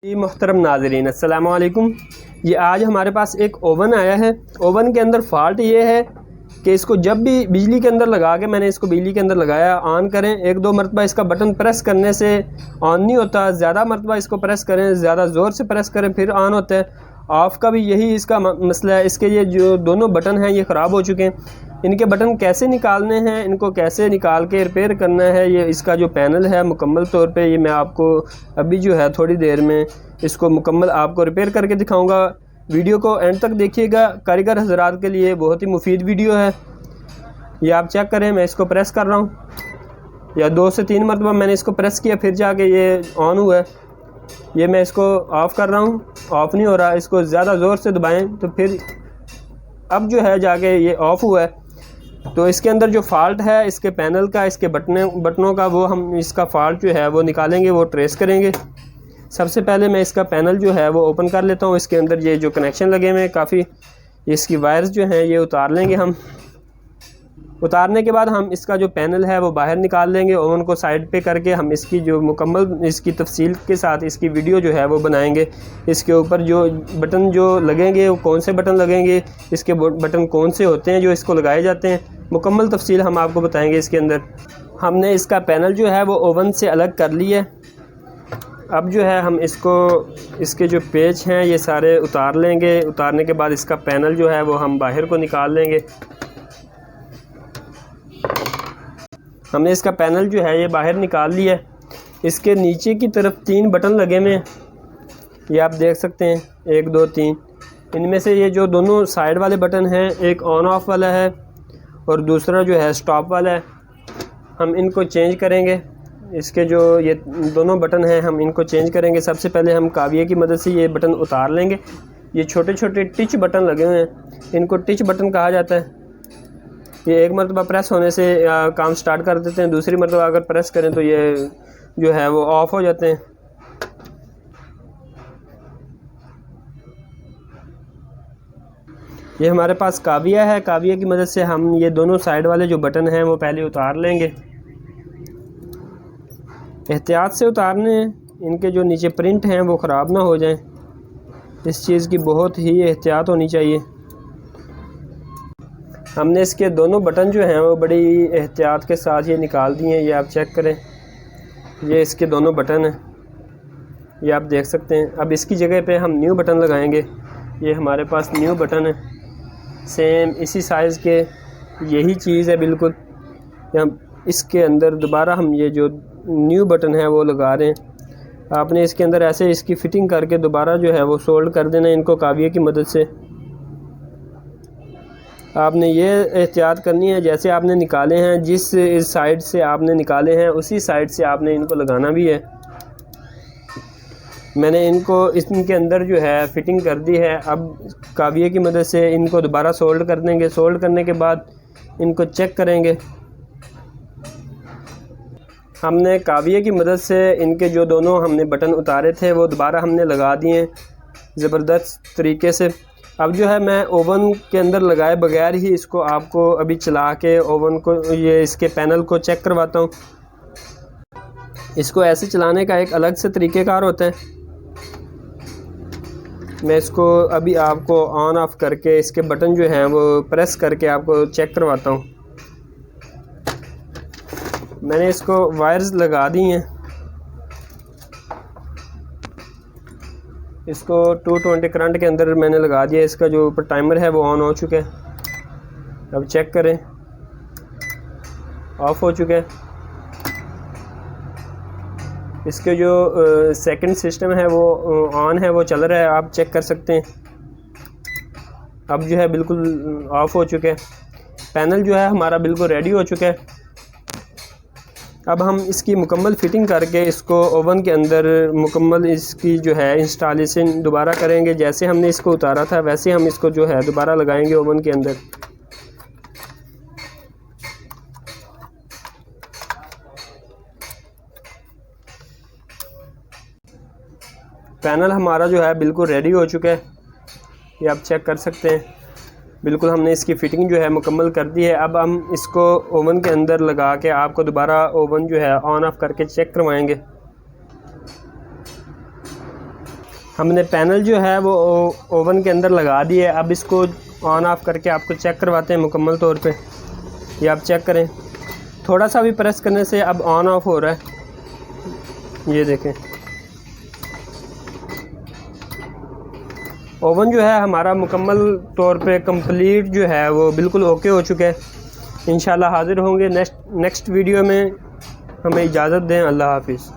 जी मोहतरम नाज़रीन अस्सलाम वालेकुम। ये आज हमारे पास एक ओवन आया है। ओवन के अंदर फ़ाल्ट ये है कि इसको जब भी बिजली के अंदर लगा के मैंने इसको बिजली के अंदर लगाया, ऑन करें, एक दो मरतबा इसका बटन प्रेस करने से ऑन नहीं होता, ज़्यादा मरतबा इसको प्रेस करें, ज़्यादा ज़ोर से प्रेस करें फिर ऑन होता है। ऑफ़ का भी यही इसका मसला है। इसके ये जो दोनों बटन हैं ये ख़राब हो चुके हैं। इनके बटन कैसे निकालने हैं, इनको कैसे निकाल के रिपेयर करना है, ये इसका जो पैनल है मुकम्मल तौर पे ये मैं आपको अभी जो है थोड़ी देर में इसको मुकम्मल आपको रिपेयर करके दिखाऊंगा। वीडियो को एंड तक देखिएगा, कारीगर हज़रात के लिए बहुत ही मुफीद वीडियो है। ये आप चेक करें, मैं इसको प्रेस कर रहा हूँ, या 2 से 3 मरतबा मैंने इसको प्रेस किया फिर जाके ये ऑन हुआ है। ये मैं इसको ऑफ़ कर रहा हूँ, ऑफ़ नहीं हो रहा, इसको ज़्यादा ज़ोर से दबाएं तो फिर अब जो है जाके ये ऑफ़ हुआ है। तो इसके अंदर जो फ़ाल्ट है इसके पैनल का, इसके बटनों का, वो हम इसका फ़ाल्ट जो है वो निकालेंगे, वो ट्रेस करेंगे। सबसे पहले मैं इसका पैनल जो है वो ओपन कर लेता हूँ। इसके अंदर ये जो कनेक्शन लगे हुए हैं काफ़ी, इसकी वायर्स जो हैं ये उतार लेंगे हम। उतारने के बाद हम इसका जो पैनल है वो बाहर निकाल लेंगे। ओवन को साइड पे करके हम इसकी जो मुकम्मल इसकी तफसील के साथ इसकी वीडियो जो है वो बनाएंगे। इसके ऊपर जो बटन जो लगेंगे वो कौन से बटन लगेंगे, इसके बटन कौन से होते हैं जो इसको लगाए जाते हैं, मुकम्मल तफसील हम आपको बताएंगे। इसके अंदर हमने इसका पैनल जो है वो ओवन से अलग कर लिया। अब जो है हम इसको, इसके जो पेच हैं ये सारे उतार लेंगे। उतारने के बाद इसका पैनल जो है वो हम बाहर को निकाल लेंगे। हमने इसका पैनल जो है ये बाहर निकाल लिया है। इसके नीचे की तरफ 3 बटन लगे हुए हैं, ये आप देख सकते हैं, 1 2 3। इनमें से ये जो दोनों साइड वाले बटन हैं, एक ऑन ऑफ वाला है और दूसरा जो है स्टॉप वाला है। हम इनको चेंज करेंगे। इसके जो ये दोनों बटन हैं हम इनको चेंज करेंगे। सबसे पहले हम काविये की मदद से ये बटन उतार लेंगे। ये छोटे छोटे टिच बटन लगे हुए हैं, इनको टिच बटन कहा जाता है। ये एक मरतबा प्रेस होने से काम स्टार्ट कर देते हैं, दूसरी मरतबा अगर प्रेस करें तो ये जो है वो ऑफ़ हो जाते हैं। ये हमारे पास काविया है, काविया की मदद से हम ये दोनों साइड वाले जो बटन हैं वो पहले उतार लेंगे। एहतियात से उतारने हैं, इनके जो नीचे प्रिंट हैं वो ख़राब ना हो जाएं। इस चीज़ की बहुत ही एहतियात होनी चाहिए। हमने इसके दोनों बटन जो हैं वो बड़ी एहतियात के साथ ये निकाल दिए हैं। ये आप चेक करें, ये इसके दोनों बटन हैं, ये आप देख सकते हैं। अब इसकी जगह पे हम न्यू बटन लगाएंगे। ये हमारे पास न्यू बटन है, सेम इसी साइज़ के, यही चीज़ है बिल्कुल। हम इसके अंदर दोबारा हम ये जो न्यू बटन है वो लगा रहे हैं। आपने इसके अंदर ऐसे इसकी फ़िटिंग करके दोबारा जो है वो सोल्ड कर देना इनको काविये की मदद से। आपने ये एहतियात करनी है, जैसे आपने निकाले हैं, जिस इस साइड से आपने निकाले हैं उसी साइड से आपने इनको लगाना भी है। मैंने इनको इनके अंदर जो है फ़िटिंग कर दी है। अब काविये की मदद से इनको दोबारा सोल्ड कर देंगे। सोल्ड करने के बाद इनको चेक करेंगे। हमने काविये की मदद से इनके जो दोनों हमने बटन उतारे थे वो दोबारा हमने लगा दिए ज़बरदस्त तरीके से। अब जो है मैं ओवन के अंदर लगाए बगैर ही इसको आपको अभी चला के ओवन को, ये इसके पैनल को चेक करवाता हूँ। इसको ऐसे चलाने का एक अलग से तरीक़ेकार होता है। मैं इसको अभी आपको ऑन ऑफ़ करके इसके बटन जो हैं वो प्रेस करके आपको चेक करवाता हूँ। मैंने इसको वायर्स लगा दी हैं। इसको 220 करंट के अंदर मैंने लगा दिया। इसका जो ऊपर टाइमर है वो ऑन हो चुका है। अब चेक करें, ऑफ़ हो चुका है। इसके जो सेकंड सिस्टम है वो ऑन है, वो चल रहा है, आप चेक कर सकते हैं। अब जो है बिल्कुल ऑफ़ हो चुका है। पैनल जो है हमारा बिल्कुल रेडी हो चुका है। अब हम इसकी मुकम्मल फ़िटिंग करके इसको ओवन के अंदर मुकम्मल इसकी जो है इंस्टॉलेशन दोबारा करेंगे। जैसे हमने इसको उतारा था वैसे हम इसको जो है दोबारा लगाएंगे ओवन के अंदर। पैनल हमारा जो है बिल्कुल रेडी हो चुका है, ये आप चेक कर सकते हैं। बिल्कुल हमने इसकी फ़िटिंग जो है मुकम्मल कर दी है। अब हम इसको ओवन के अंदर लगा के आपको दोबारा ओवन जो है ऑन ऑफ़ करके चेक करवाएंगे। हमने पैनल जो है वो ओवन के अंदर लगा दिए। अब इसको ऑन ऑफ करके आपको चेक करवाते हैं मुकम्मल तौर पे। ये आप चेक करें, थोड़ा सा भी प्रेस करने से अब ऑन ऑफ हो रहा है। ये देखें, ओवन जो है हमारा मुकम्मल तौर पे कंप्लीट जो है वो बिल्कुल ओके हो चुका है। इंशाल्लाह हाज़िर होंगे नेक्स्ट वीडियो में। हमें इजाज़त दें। अल्लाह हाफिज़।